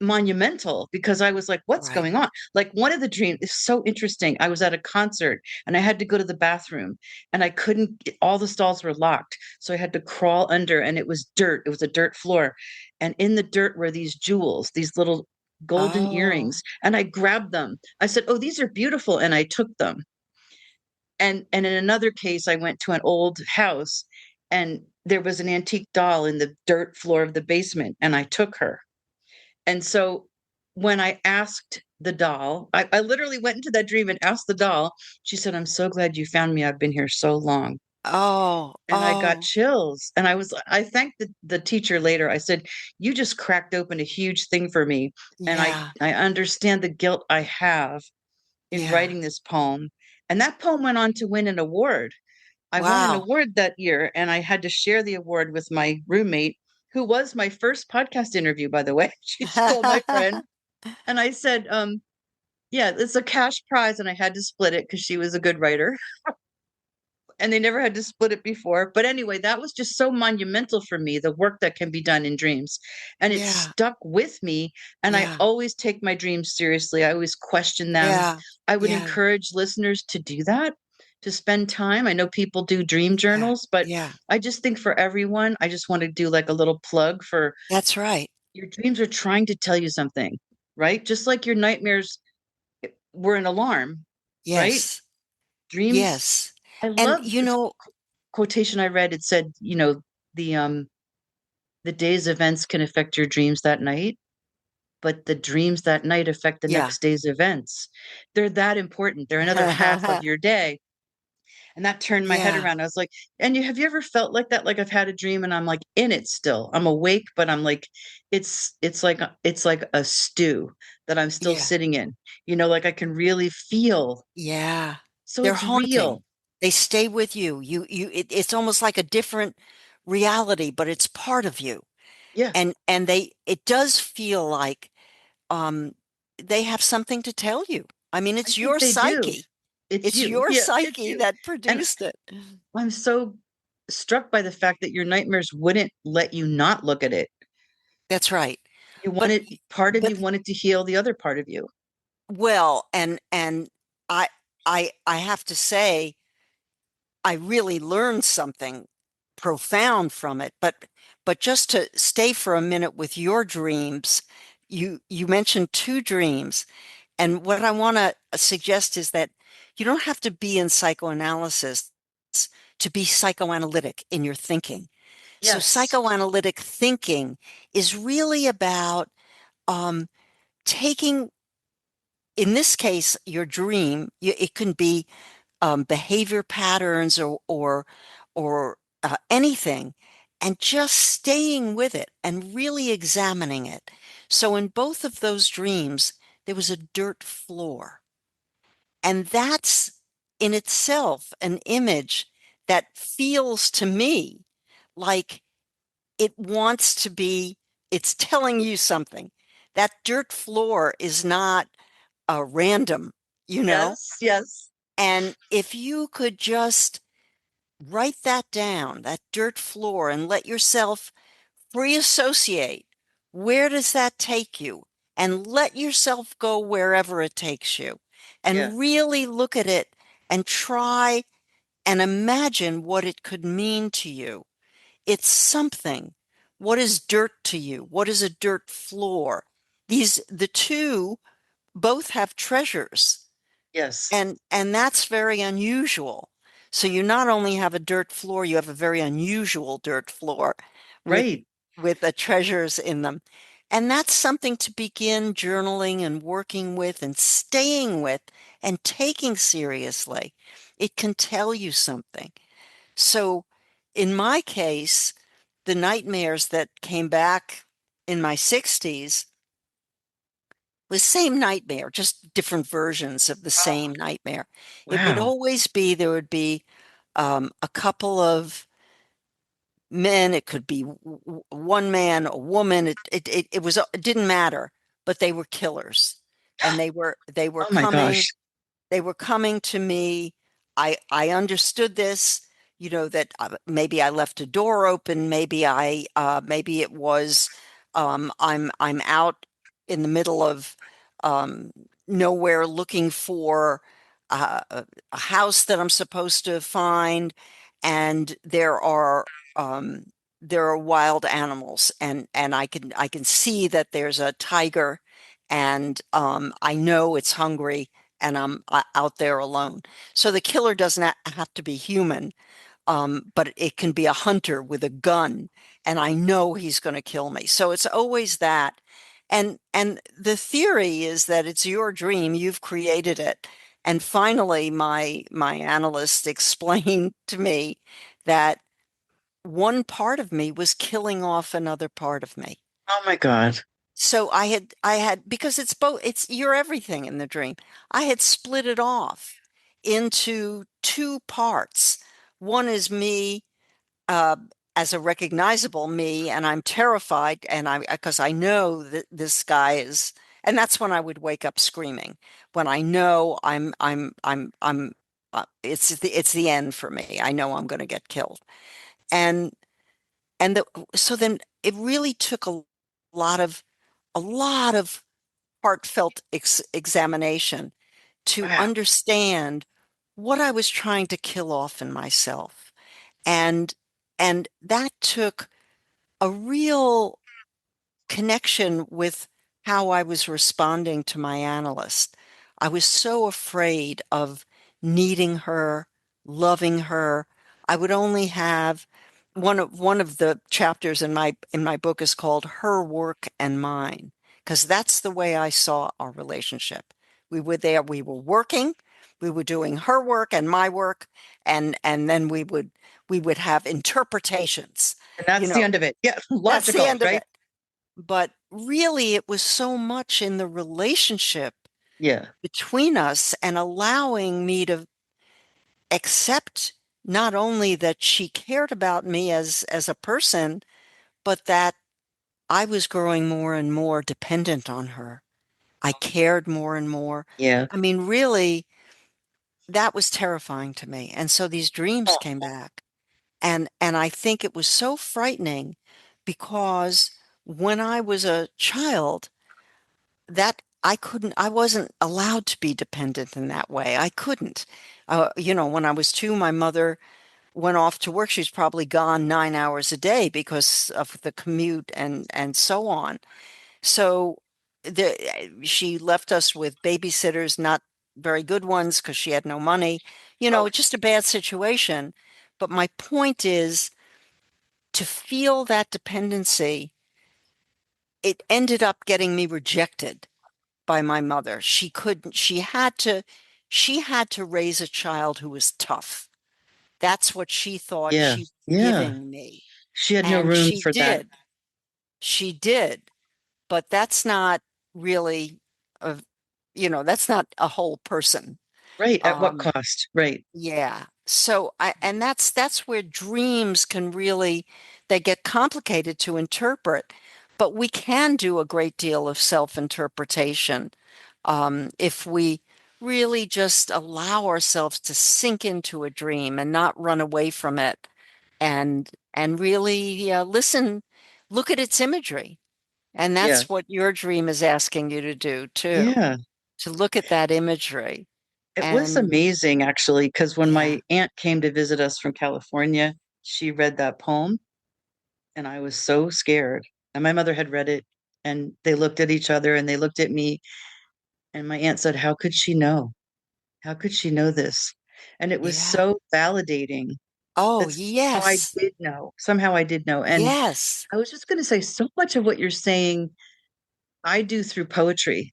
monumental because I was like, what's Right. going on? Like one of the dreams is so interesting. I was at a concert and I had to go to the bathroom and I couldn't, all the stalls were locked. So I had to crawl under and it was dirt. It was a dirt floor. And in the dirt were these jewels, these little golden Oh. earrings. And I grabbed them. I said, oh, these are beautiful. And I took them. And in another case, I went to an old house and there was an antique doll in the dirt floor of the basement and I took her. And so when I asked the doll, I literally went into that dream and asked the doll, she said, I'm so glad you found me. I've been here so long. Oh. And I got Oh. chills. And I thanked the teacher later. I said, you just cracked open a huge thing for me. And Yeah. I understand the guilt I have in Yeah. writing this poem. And that poem went on to win an award. I won an Wow. award that year, and I had to share the award with my roommate, who was my first podcast interview, by the way. She stole my friend. And I said, yeah, it's a cash prize. And I had to split it because she was a good writer. And they never had to split it before. But anyway, that was just so monumental for me, the work that can be done in dreams. And it Yeah. stuck with me. And I Yeah. always take my dreams seriously. I always question them. Yeah. I would Yeah. encourage listeners to do that, to spend time. I know people do dream Yeah. journals, but Yeah. I just think for everyone, I just want to do like a little plug for That's right. your dreams are trying to tell you something, right? Just like your nightmares were an alarm, right? Yes. Dreams. Yes. I And love this quotation I read. It said, the the day's events can affect your dreams that night, but the dreams that night affect the yeah. next day's events. They're that important. They're another half of your day. And that turned my head Yeah. around. I was like, and have you ever felt like that? Like I've had a dream and I'm like in it still. I'm awake, but I'm like, it's like a stew that I'm still Yeah. sitting in. Like I can really feel. Yeah. So They're it's haunting. real. They stay with you. It's almost like a different reality, but it's part of you. Yeah, And it does feel like um they have something to tell you. I mean, I it's think your they do. psyche. It's It's you. your Yeah, it's psyche you. that And produced it. I'm so struck by the fact that your nightmares wouldn't let you not look at it. That's right. You But wanted part of but you wanted to heal the other part of you. well, and I I have to say I really learned something profound from it. But just to stay for a minute with your dreams, you mentioned two dreams. And what I want to suggest is that you don't have to be in psychoanalysis to be psychoanalytic in your thinking. So Yes. psychoanalytic thinking is really about um, taking in this case, your dream, it can be behavior patterns or anything, and just staying with it and really examining it. So in both of those dreams, there was a dirt floor. And that's in itself an image that feels to me like it wants to be, it's telling you something. That dirt floor is not random, you know? Yes, yes, And if you could just write that down, that dirt floor, and let yourself free associate, where does that take you? And let yourself go wherever it takes you. yeah, And really look at it and try and imagine what it could mean to you. It's something. What is dirt to you? What is a dirt floor? The two both have treasures. yes, And that's very unusual. So you not only have a dirt floor, you have a very unusual dirt floor with right. with the treasures in them. And that's something to begin journaling and working with and staying with and taking seriously. It can tell you something. So in my case, the nightmares that came back in my 60s was same nightmare, just different versions of the Oh, same nightmare. It would wow. always be, there would be a couple of men, it could be one man, a woman, it didn't matter, but they were killers. And they were Oh my coming gosh. they were coming to me. I understood this, that maybe I left a door open. Maybe it was I'm out in the middle of um, nowhere looking for a house that I'm supposed to find, and um, there are wild animals, and I can see that there's a tiger, and I know it's hungry and I'm out there alone. So the killer doesn't have to be human, but it can be a hunter with a gun, and I know he's going to kill me. So it's always that. And the theory is that it's your dream, you've created it. And finally, my analyst explained to me that one part of me was killing off another part of me. Oh my God. So I had because it's both, it's you're everything in the dream. I had split it off into two parts. One is me uh, as a recognizable me, and I'm terrified, and I because I know that this guy is, and that's when I would wake up screaming when I know I'm it's the end for me. I know I'm going to get killed, and so then it really took a lot of heartfelt examination to Wow. understand what I was trying to kill off in myself. And and that took a real connection with how I was responding to my analyst. I was so afraid of needing her, loving her. I would only have one of the chapters in my book is called Her Work and Mine, because that's the way I saw our relationship. We were working, we were doing her work and my work, and then we would have interpretations. And You that's the know, end of it. Yeah, that's the logical, end of right? it. But really, it was so much in the relationship Yeah. between us and allowing me to accept not only that she cared about me as a person, but that I was growing more and more dependent on her. I cared more and more. Yeah. I mean, really, that was terrifying to me. And so these dreams Oh, came back. And I think it was so frightening because when I was a child, that I wasn't allowed to be dependent in that way. I couldn't. When I was two, my mother went off to work. She's probably gone 9 hours a day because of the commute and so on. So she left us with babysitters, not very good ones because she had no money. oh, Just a bad situation. But my point is to feel that dependency, it ended up getting me rejected by my mother. She couldn't, she had to raise a child who was tough. That's what she thought Yeah. she was Yeah. giving me. She had no And room she for that. did. She did. But that's not really a, that's not a whole person. Right. At what Um, cost? Right. yeah. So and that's where dreams can really they get complicated to interpret, but we can do a great deal of self-interpretation if we really just allow ourselves to sink into a dream and not run away from it and really listen, look at its imagery. And Yeah. that's what your dream is asking you to do too, Yeah. to look at that imagery. It was And amazing, actually, because when yeah, my aunt came to visit us from California, she read that poem, and I was so scared. And my mother had read it, and they looked at each other and they looked at me. And my aunt said, "How could she know? How could she know this?" And it was yeah. so validating Oh, that somehow I yes. did know. Somehow I did know. And Yes. I was just going to say, so much of what you're saying, I do through poetry.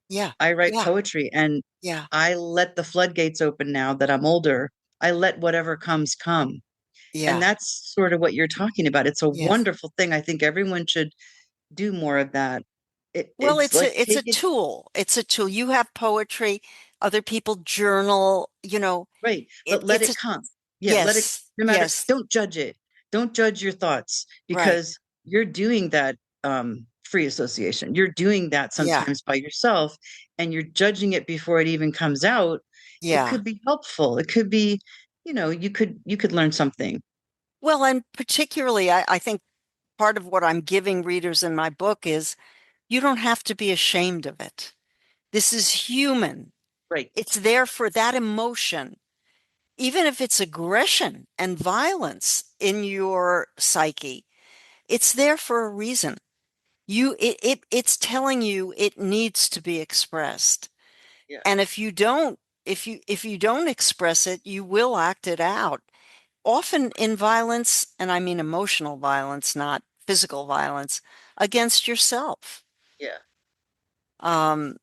Yeah. I write Yeah. poetry, and Yeah. I let the floodgates open now that I'm older. I let whatever comes come. And Yeah. that's sort of what you're talking about. It's a Yes. wonderful thing. I think everyone should do more of that. Well, It's like it's a take it tool. It's a tool. You have poetry, other people journal, right, but let it's it a come. Yeah, let it, yes. no matter, Yes. don't judge it. Don't judge your thoughts Right. because you're doing that free association. You're doing that Yeah. sometimes by yourself and you're judging it before it even comes out. It Yeah. could be helpful. It could be, you could learn something. Well, and particularly, I think part of what I'm giving readers in my book is you don't have to be ashamed of it. This is human. Right. It's there for that emotion, even if it's aggression and violence in your psyche. It's there for a reason. It's telling you it needs to be expressed. Yeah. And if you don't express it, you will act it out. Often in violence, and I mean emotional violence, not physical violence, against yourself. Yeah. Um,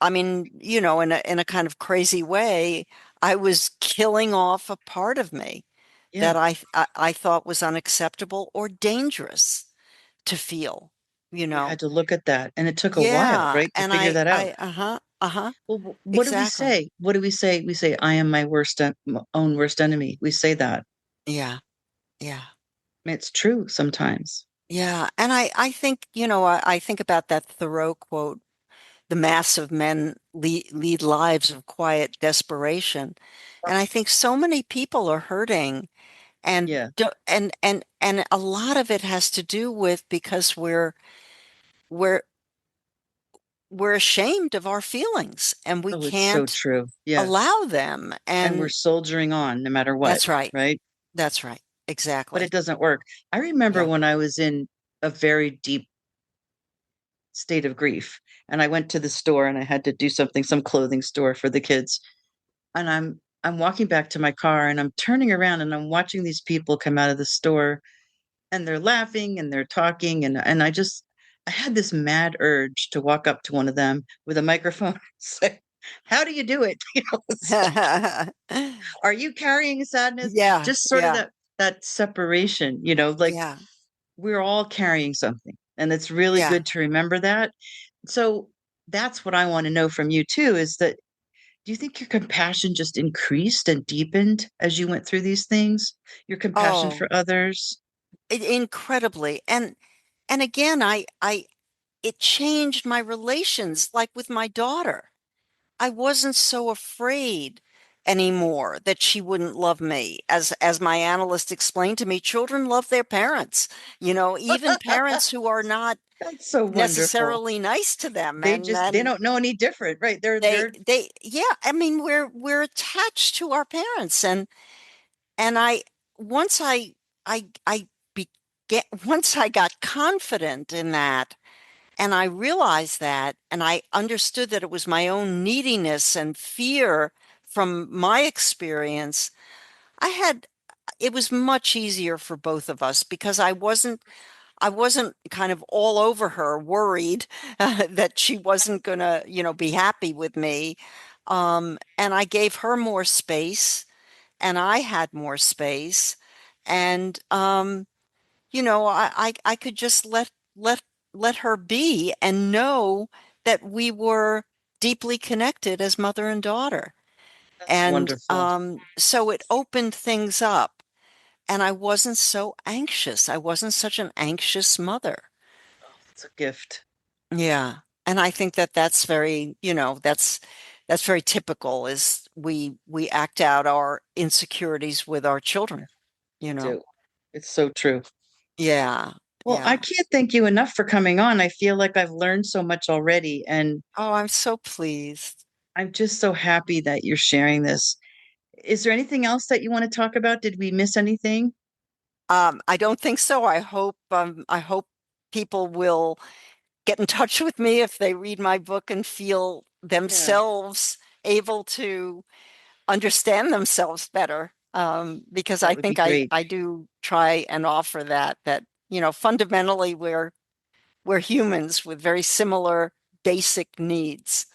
I mean, in a kind of crazy way, I was killing off a part of me Yeah. that I thought was unacceptable or dangerous to feel, you You know. had to look at that. And it took a while, Yeah, right, to and figure that out. uh-huh, Well, what do we exactly. say? What do we say? We say, I am my own worst enemy. We say that. Yeah, yeah, It's true sometimes. yeah. And I think, I think about that Thoreau quote, the mass of men lead lives of quiet desperation. And I think so many people are hurting and Yeah. and a lot of it has to do with because we're we're ashamed of our feelings and we Oh, it's so can't true. Yeah. allow them. And we're And soldiering on no matter what, that's right. right? That's right. But it Exactly. doesn't work. I remember Yeah. when I was in a very deep state of grief and I went to the store and I had to do something, some clothing store for the kids. And I'm walking back to my car and I'm turning around and I'm watching these people come out of the store and they're laughing and they're talking and I had this mad urge to walk up to one of them with a microphone and say, how do you do it? It's like, are you carrying sadness? Yeah. Just sort of Yeah. that separation, like Yeah. we're all carrying something. And it's really Yeah. good to remember that. So that's what I want to know from you too, is that do you think your compassion just increased and deepened as you went through these things? Your compassion Oh, for others? incredibly. And again, it changed my relations, like with my daughter. I wasn't so afraid anymore that she wouldn't love me. As my analyst explained to me, children love their parents, even parents who are not That's so wonderful. necessarily nice to them. They And just they then don't know any different, right? They're yeah, I mean, we're attached to our parents. And once I once I got confident in that, and I realized that, and I understood that it was my own neediness and fear from my experience, it was much easier for both of us because I wasn't kind of all over her, worried that she wasn't gonna, be happy with me. And I gave her more space, and I had more space, and I could just let her be and know that we were deeply connected as mother and daughter. That's And wonderful. so it opened things up, and I wasn't so anxious. I wasn't such an anxious mother. Oh, it's a gift. Yeah. And I think that that's very, that's very typical is we act out our insecurities with our children, you know. Do. It's so true. Yeah. Well, I Yeah. can't thank you enough for coming on. I feel like I've learned so much already, and Oh, I'm so pleased. I'm just so happy that you're sharing this. Is there anything else that you want to talk about? Did we miss anything? I don't think so. I hope people will get in touch with me if they read my book and feel Yeah, themselves able to understand themselves better. Because that I would be think I, great. I do try and offer that, fundamentally we're humans with very similar basic needs.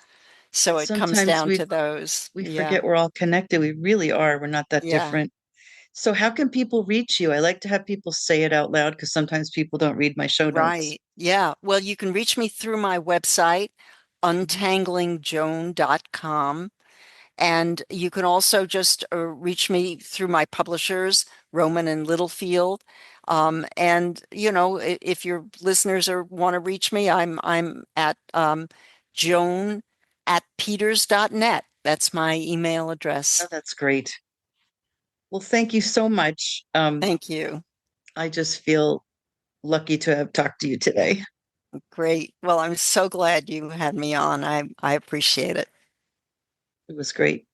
So And it comes sometimes down to those. we Yeah. forget we're all connected. We really are. We're not that Yeah. different. So how can people reach you? I like to have people say it out loud because sometimes people don't read my show notes. Right. Yeah. Well, you can reach me through my website, Mhm. untanglingjoan.com. And you can also just reach me through my publishers, Roman and Littlefield. And if your listeners want to reach me, I'm at Joan at peters.net. That's my email Oh, address. that's great. Well, thank you so much. Thank you. I just feel lucky to have talked to you today. Great. Well, I'm so glad you had me on. I appreciate it. It was great.